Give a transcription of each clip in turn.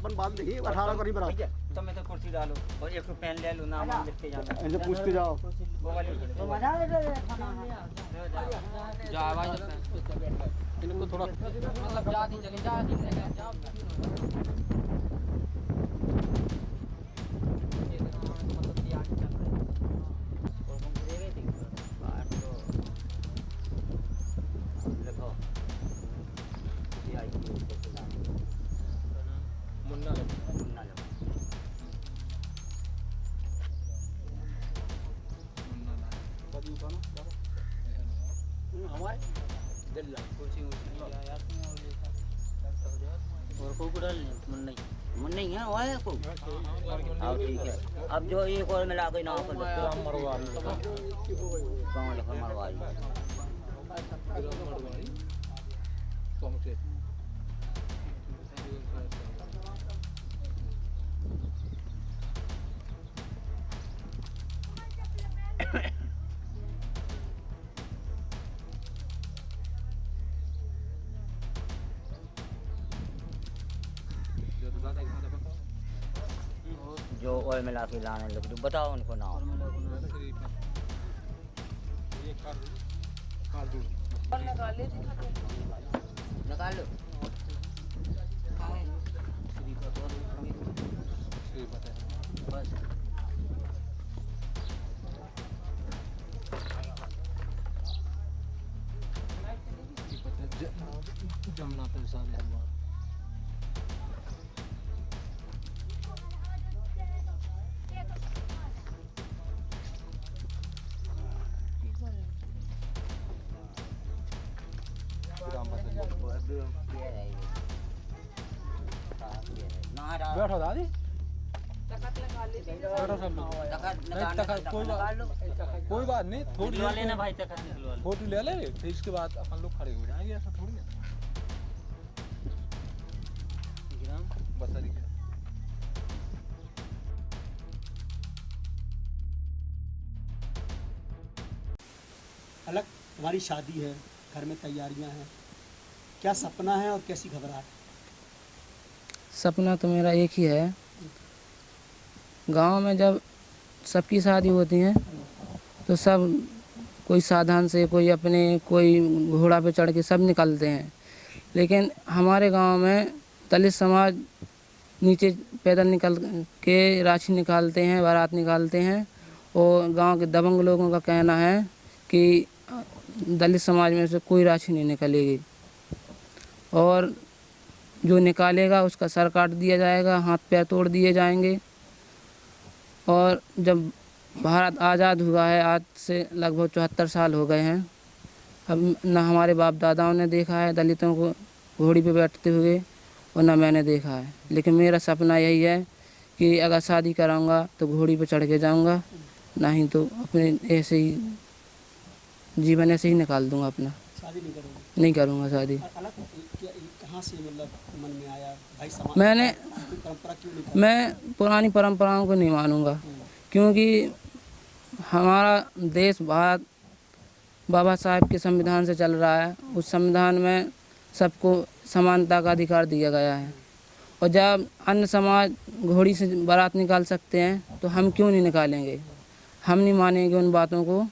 अपन बात देखिए 18 को नहीं बना तो मैं तो कुर्सी डालो और एक तो पेन ले लो, नाम लिख के जाना, इनसे पूछ के जाओ। वो वाली तो मजा ले जा आवाज इनको थोड़ा मतलब जा दी चले जा दी जा और को डाल मन नहीं है वो है को। हाँ ठीक है, अब जो एक और मिला के नाम पर कौन लिखा मरवाई जो ऑयल मिला के लाने लग दो, बताओ उनको नाम। निकाल लो बस। जमना पैसा दे बैठो दादी कोई बात नहीं, थोड़ी लेना भाई तक फोटो ले ले फिर इसके बाद अपन लोग खड़े हो जाएंगे, ऐसा थोड़ी है। अलग तुम्हारी शादी है, घर में तैयारियां हैं, क्या सपना है और कैसी घबराहट? सपना तो मेरा एक ही है, गांव में जब सबकी शादी होती है तो सब कोई साधन से, कोई अपने, कोई घोड़ा पे चढ़ के सब निकलते हैं, लेकिन हमारे गांव में दलित समाज नीचे पैदल निकल के राशि निकालते हैं, बारात निकालते हैं। और गांव के दबंग लोगों का कहना है कि दलित समाज में से कोई राशि नहीं निकलेगी और जो निकालेगा उसका सर काट दिया जाएगा, हाथ पैर तोड़ दिए जाएंगे। और जब भारत आज़ाद हुआ है, आज से लगभग 74 साल हो गए हैं, अब न हमारे बाप दादाओं ने देखा है दलितों को घोड़ी पे बैठते हुए और न मैंने देखा है। लेकिन मेरा सपना यही है कि अगर शादी कराऊंगा तो घोड़ी पे चढ़ के जाऊंगा, नहीं तो अपने ऐसे ही जीवन ऐसे ही निकाल दूंगा अपना। शादी नहीं करोगे? नहीं करूंगा शादी। अलग कहाँ से मतलब मन में आया भाई समाज मैंने परंपरा क्यों नहीं? मैं पुरानी परंपराओं को नहीं मानूंगा, क्योंकि हमारा देश भारत बाबा साहब के संविधान से चल रहा है। उस संविधान में सबको समानता का अधिकार दिया गया है, और जब अन्य समाज घोड़ी से बारात निकाल सकते हैं तो हम क्यों नहीं निकालेंगे? हम नहीं मानेंगे उन बातों को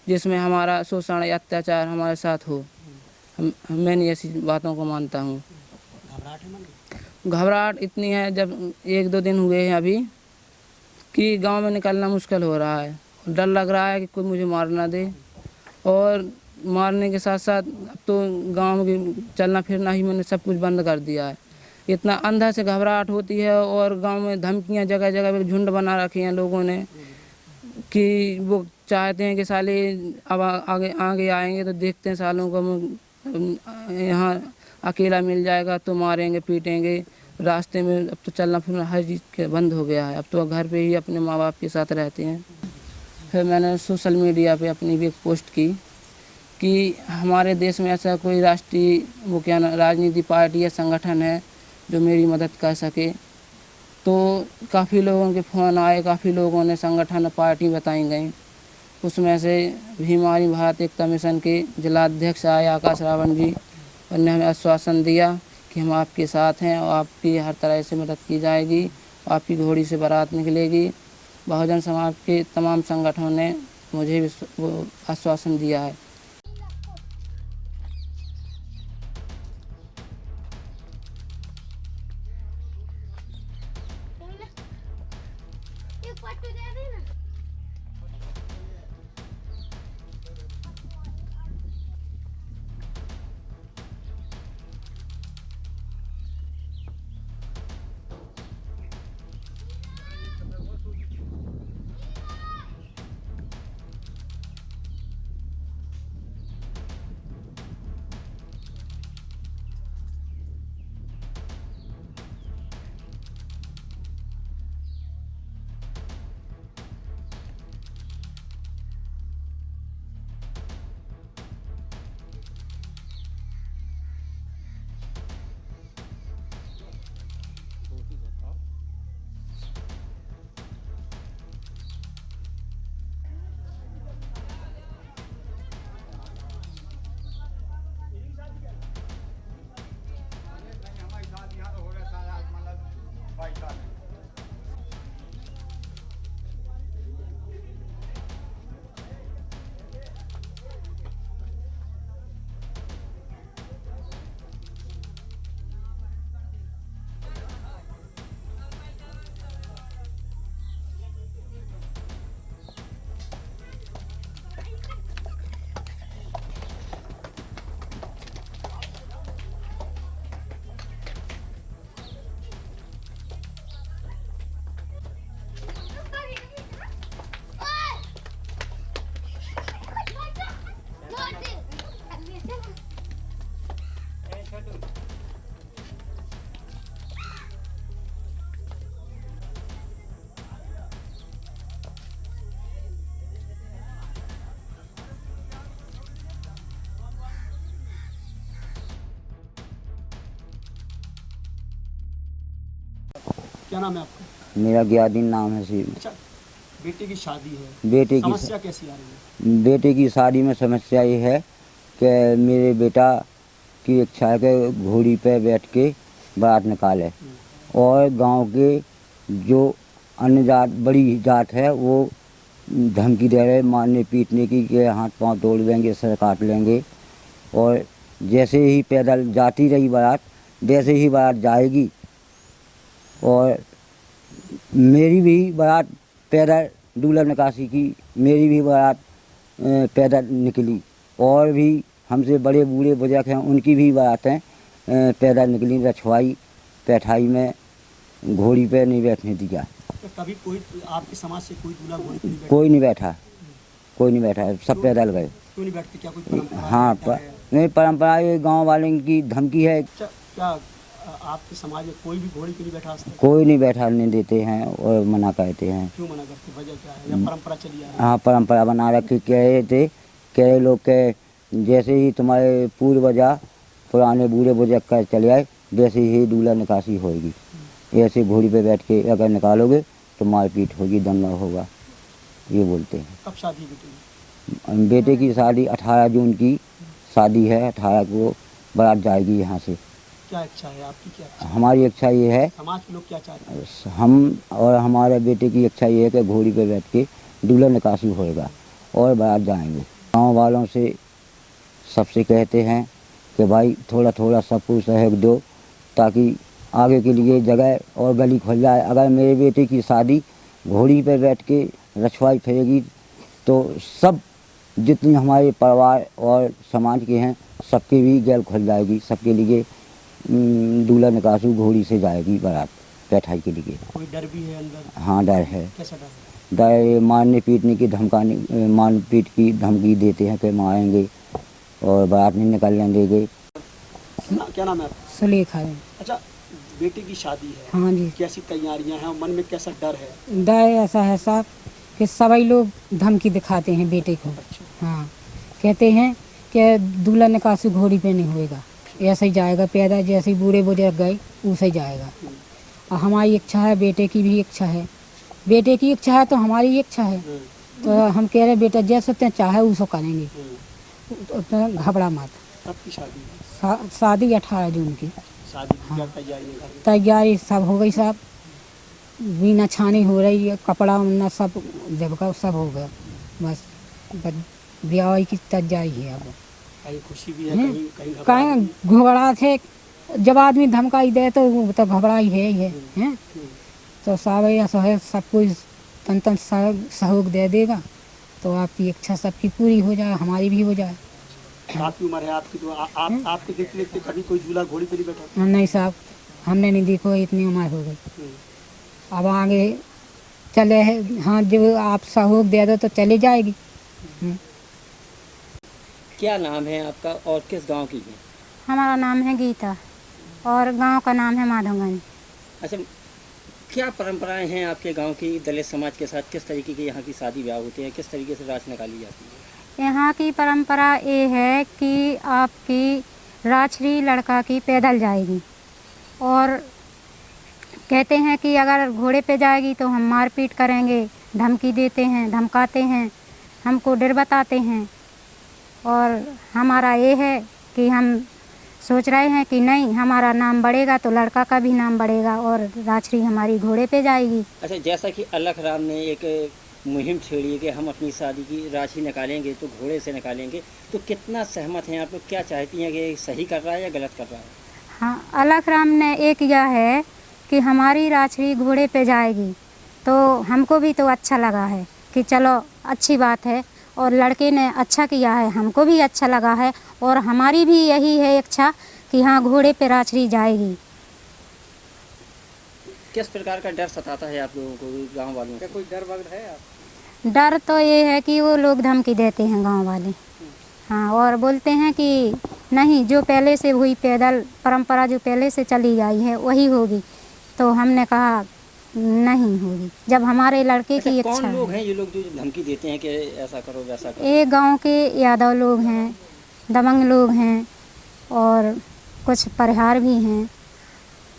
जिसमें हमारा शोषण या अत्याचार हमारे साथ हो। मैं नहीं ऐसी बातों को मानता हूँ। घबराहट है मन में? घबराहट इतनी है, जब 1-2 दिन हुए हैं अभी कि गांव में निकलना मुश्किल हो रहा है। डर लग रहा है कि कोई मुझे मार ना दे, और मारने के साथ साथ अब तो गांव में चलना फिरना ही मैंने सब कुछ बंद कर दिया है। इतना अंधा से घबराहट होती है, और गांव में धमकियां जगह जगह पे झुंड बना रखे हैं लोगों ने कि वो चाहते हैं कि साले अब आगे आगे आएंगे तो देखते हैं सालों को यहाँ अकेला मिल जाएगा तो मारेंगे पीटेंगे। रास्ते में अब तो चलना फिरना हर चीज़ के बंद हो गया है, अब तो घर पे ही अपने माँ बाप के साथ रहते हैं। फिर मैंने सोशल मीडिया पे अपनी भी एक पोस्ट की कि हमारे देश में ऐसा कोई राष्ट्रीय वो क्या राजनीति पार्टी या संगठन है जो मेरी मदद कर सके। तो काफ़ी लोगों के फ़ोन आए, काफ़ी लोगों ने संगठन पार्टी बताई गई। उसमें से भी हमारी भारत एकता मिशन के जिलाध्यक्ष आए आकाश रावण जी, उन्होंने हमें आश्वासन दिया कि हम आपके साथ हैं और आपकी हर तरह से मदद की जाएगी। आपकी घोड़ी से बारात निकलेगी। बहुजन समाज के तमाम संगठनों ने मुझे वो आश्वासन दिया है। क्या नाम है आपका? मेरा गियादीन नाम है सी। अच्छा, बेटे की शादी है, बेटे की समस्या कैसी आ रही है? बेटे की शादी में समस्या ये है कि मेरे बेटा की इच्छा है कि घोड़ी पे बैठ के बारात निकाले और गांव के जो अन्य जात बड़ी जात है वो धमकी दे रहे मारने पीटने की कि हाथ पांव तोड़ देंगे, सर काट लेंगे। और जैसे ही पैदल जाती रही बारात वैसे ही बारात जाएगी। और मेरी भी बारात पैदल दूल्हा निकासी की, मेरी भी बारात पैदल निकली। और भी हमसे बड़े बूढ़े बुजुर्ग हैं उनकी भी बारातें पैदल निकली। रछवाई पैठाई में घोड़ी पे नहीं बैठने दिया। तो कभी कोई आपके समाज से कोई दूल्हा घोड़ी पे नहीं बैठा? कोई नहीं बैठा, कोई नहीं बैठा, सब पैदल गए। क्यों नहीं बैठते? क्या कोई परंपरा? हाँ नहीं, परंपरा ये गाँव वालों की धमकी है। अच्छा, क्या आपके समाज में कोई भी घोड़ी पे नहीं बैठा आज तक? कोई नहीं बैठाने देते हैं और मना कहते हैं। क्यों मना करते? वजह क्या है? या परंपरा चली आ रही है? हाँ, परंपरा बना रखे। कह रहे थे, कह रहे लोग के जैसे ही तुम्हारे पूर्वजा पुराने बूढ़े बुजुर्ग कर चले आए वैसे ही दूल्हा निकासी होगी। ऐसे घोड़ी पे बैठ के अगर निकालोगे तो मारपीट होगी, दंगा होगा, ये बोलते हैं। कब शादी बेटे की? बेटे की शादी 18 जून की शादी है। 18 को बारात जाएगी यहाँ से। क्या इच्छा है आपकी? क्या इच्छा? हमारी इच्छा ये है, समाज के लोग क्या चाहते हैं? हम और हमारे बेटे की इच्छा ये है कि घोड़ी पे बैठ के दूल्हा निकासी होएगा और बारात जाएंगे। गाँव वालों से सबसे कहते हैं कि भाई थोड़ा थोड़ा सबको सहयोग दो ताकि आगे के लिए जगह और गली खुल जाए। अगर मेरे बेटे की शादी घोड़ी पे बैठ के रछवाई फिरेगी तो सब जितने हमारे परिवार और समाज के हैं सबके भी गैल खुल जाएगी। सबके लिए दूल्हा निकासी घोड़ी से जाएगी बारात पैठाई के लिए। कोई डर भी है अंदर? हाँ, डर है। कैसा डर है? डर मारने पीटने की धमकाने, मार पीट की धमकी देते हैं कि मारेंगे और बारात नहीं निकलने देंगे। क्या नाम है आपका? सुलेखा है। अच्छा, बेटे की शादी है, हाँ जी। कैसी तैयारियां हैं और मन में कैसा डर है? डर ऐसा है साहब कि सभी लोग धमकी दिखाते हैं बेटे को। अच्छा। हाँ, कहते हैं कि दूल्हा निकासी घोड़ी पे नहीं होएगा, ऐसे ही जाएगा पैदा, जैसे ही बूढ़े बुजुर्ग गए वैसे ही जाएगा। और हमारी इच्छा है, बेटे की भी इच्छा है। बेटे की इच्छा है तो हमारी इच्छा है। तो हम कह रहे बेटा जैसे ते चाहे उसको करेंगे, तो घबरा मत। कब की शादी है? शादी 18 जून की। शादी की क्या तैयारी है? तैयारी सब हो गई, सब बीना छानी हो रही है, कपड़ा उन्ना सब जबका सब हो गया, बस ब्याह की तैयारी है अब। कहीं खुशी भी है, कहीं कहीं घबराहट कहीं भी घबरा थे, जब आदमी धमकाई दे तो वो तो घबराई है ही है, हैं? तो सब ऐसा है, सब कोई तन तन सहयोग दे देगा तो आपकी इच्छा सबकी पूरी हो जाए, हमारी भी हो जाए। है। आपकी उम्र है आपकी, तो आपके देखते देखते कभी कोई झूला घोड़ी पे नहीं बैठा? नहीं साहब, हमने नहीं देखो, इतनी उम्र हो गई, हम्म। अब आगे चले है, हाँ जो आप सहयोग दे दो तो चली जाएगी। क्या नाम है आपका और किस गांव की है? हमारा नाम है गीता और गांव का नाम है माधवगंज। अच्छा, क्या परंपराएं हैं आपके गांव की दलित समाज के साथ? किस तरीके के यहाँ की शादी ब्याह होते हैं? किस तरीके से रात निकाली जाती है? यहाँ की परंपरा ये है कि आपकी राछड़ी लड़का की पैदल जाएगी और कहते हैं कि अगर घोड़े पे जाएगी तो हम मारपीट करेंगे, धमकी देते हैं, धमकाते हैं, हमको डर बताते हैं। और हमारा ये है कि हम सोच रहे हैं कि नहीं, हमारा नाम बढ़ेगा तो लड़का का भी नाम बढ़ेगा और राछड़ी हमारी घोड़े पे जाएगी। अच्छा, जैसा कि अलख राम ने एक मुहिम छेड़ी है कि हम अपनी शादी की राशि निकालेंगे तो घोड़े से निकालेंगे, तो कितना सहमत हैं आप लोग? क्या चाहती हैं कि सही कर रहा है या गलत कर रहा है? हाँ, अलख राम ने ये किया है कि हमारी राछड़ी घोड़े पे जाएगी, तो हमको भी तो अच्छा लगा है कि चलो अच्छी बात है, और लड़के ने अच्छा किया है, हमको भी अच्छा लगा है, और हमारी भी यही है इच्छा कि हाँ घोड़े पे राछड़ी जाएगी। किस प्रकार का डर सताता है आप लोगों को, गांव वालों को? कोई डर वगैरह है आप? डर तो ये है कि वो लोग धमकी देते हैं गांव वाले, हाँ, और बोलते हैं कि नहीं, जो पहले से हुई पैदल परंपरा जो पहले से चली आई है वही होगी। तो हमने कहा नहीं होगी, जब हमारे लड़के की इच्छा कौन लोग है। हैं ये लोग जो धमकी देते हैं कि ऐसा करो वैसा करो? ये गांव के यादव लोग हैं, दबंग लोग हैं और कुछ परिहार भी हैं,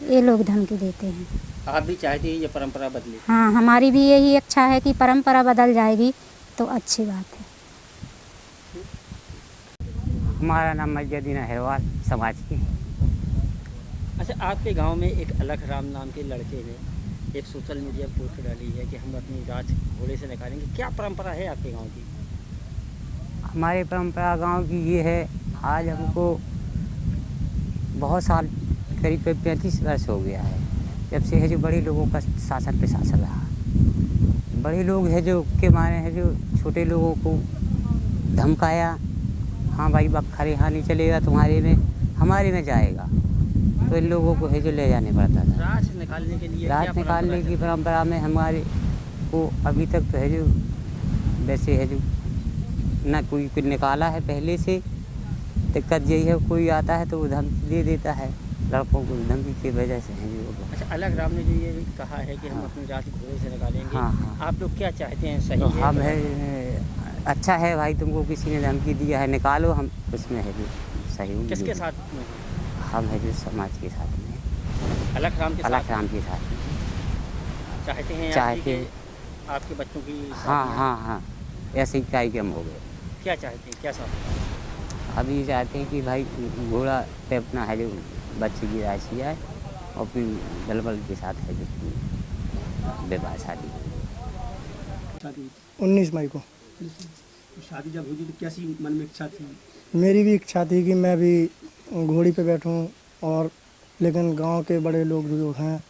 ये लोग धमकी देते हैं। आप भी चाहते हैं ये परंपरा बदले? हाँ, हमारी भी यही इच्छा है कि परंपरा बदल जाएगी तो अच्छी बात है। हमारा नाम मजदीन अहरवाल समाज की। अच्छा, आपके गांव में एक अलख राम नाम के लड़के ने एक सोशल मीडिया पोस्ट डाली है कि हम अपनी राज घोड़े से निकालेंगे। क्या परंपरा है आपके गांव की? हमारी परंपरा गांव की ये है, आज हमको बहुत साल, करीब 35 वर्ष हो गया है जब से है जो बड़े लोगों का शासन पे शासन रहा। बड़े लोग हैं जो के माने हैं जो छोटे लोगों को धमकाया, हाँ भाई बखरे यहाँ नहीं चलेगा तुम्हारे में, हमारे में जाएगा, तो इन लोगों को है जो ले जाने पड़ता था। राज निकालने के लिए राज निकालने की परंपरा में हमारे को अभी तक तो है जो वैसे है जो ना कोई निकाला है पहले से। दिक्कत यही है, कोई आता है तो वो धमकी दे देता है लड़कों को, धमकी की वजह से है जो। अच्छा, अलग राम ने जो ये कहा है कि हम अपनी राज घोड़े से निकालेंगे, हाँ, हाँ। आप लोग क्या चाहते हैं? सही तो है? हम है अच्छा है भाई, तुमको किसी ने धमकी दिया है निकालो, हम उसमें है जो सही। किसके साथ में? हम है जो समाज के साथ में, अलख राम के अलग साथ राम के साथ में चाहते हैं चाहते। आपके बच्चों की हाँ शादी? हाँ हाँ, ऐसे ही कार्यक्रम हो गए। क्या चाहते हैं, क्या साथ? अभी चाहते हैं कि भाई घोड़ा पे अपना है जो बच्चे की राशि आए और फिर दलबल के साथ है जो विवाह शादी। शादी 19 मई को शादी जब हुई तो कैसी मन में इच्छा थी? मेरी भी इच्छा थी कि मैं भी घोड़ी पे बैठूं, और लेकिन गांव के बड़े लोग जो हैं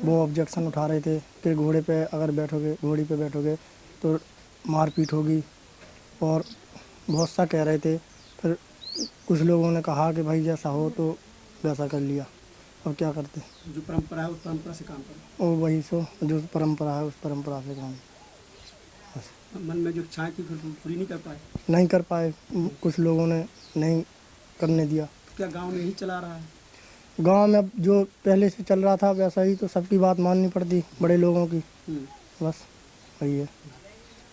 वो ऑब्जेक्शन उठा रहे थे कि घोड़ी पे बैठोगे तो मारपीट होगी, और बहुत सा कह रहे थे। फिर कुछ लोगों ने कहा कि भाई जैसा हो तो वैसा कर लिया, और क्या करते, जो परंपरा है उस परंपरा से काम करो। और वही सो जो परंपरा है उस परंपरा से काम बस। मन में जो इच्छाएं थी फिर पूरी नहीं कर पाए? नहीं कर पाए, कुछ लोगों ने नहीं करने दिया। तो क्या गांव में यही चला रहा है? गांव में अब जो पहले से चल रहा था वैसा ही, तो सबकी बात माननी पड़ती बड़े लोगों की, बस वही है।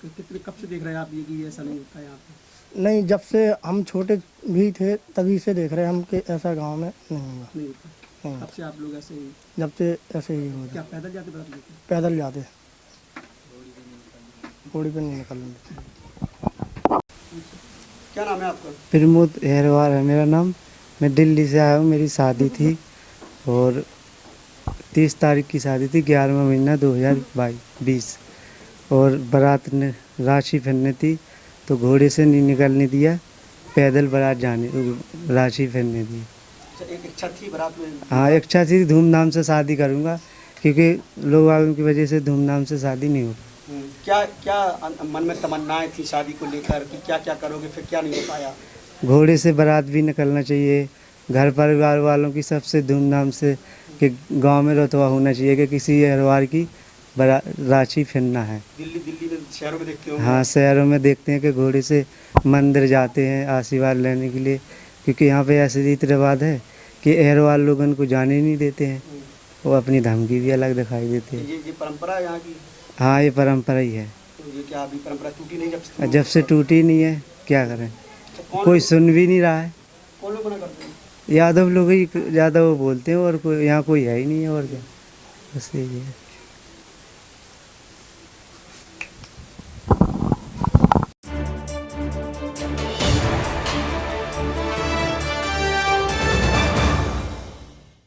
तो कितने कब से देख रहे हैं आप ये कि ऐसा नहीं होता है यहाँ पे? नहीं, जब से हम छोटे भी थे तभी से देख रहे हैं हम कि ऐसा गांव में नहीं होगा। नहीं होता। नहीं, तब से आप लोग ऐसे ही? जब से ऐसे ही हो क्या पैदल जाते बता देते? पैदल जाते, घोड़ी पे नहीं निकलने देते। क्या नाम है आपका? प्रमोद अहरवाल है मेरा नाम। मैं दिल्ली से आया हूँ, मेरी शादी थी और 30 तारीख की शादी थी, 11वां महीना 2022। और बारात ने राशि फिरने थी तो घोड़े से नहीं निकलने दिया, पैदल बारात जाने राशि फिरने दी। अच्छा, एक इच्छा थी बारात में? हाँ, इच्छा थी धूमधाम से शादी करूँगा, क्योंकि लोग वालों की वजह से धूमधाम से शादी नहीं हो। क्या क्या मन में तमन्नाएं थी शादी को लेकर कि क्या क्या करोगे, फिर क्या नहीं हो पाया? घोड़े से बारात भी निकलना चाहिए, घर परिवार वालों की सबसे धूमधाम से, कि गांव में रतवा होना चाहिए कि किसी हरवार की राशि फिरना है। दिल्ली में शहरों में देखते हो? हाँ, शहरों में देखते हैं कि घोड़े से मंदिर जाते हैं आशीर्वाद लेने के लिए, क्योंकि यहाँ पे ऐसे रीति रिवाज है कि अहरवाल लोगों को जाने नहीं देते हैं, वो अपनी धमकी भी अलग दिखाई देते हैं। ये परंपरा है यहाँ की? हाँ, ये परंपरा ही है। तो ये क्या अभी परंपरा टूटी नहीं? जब से टूटी नहीं है, क्या करें, कोई सुन भी नहीं रहा है। कौन लोग मना करते हैं? यादव लोग ही ज़्यादा वो बोलते हैं, और कोई यहाँ कोई है ही नहीं है, और क्या, बस यही है।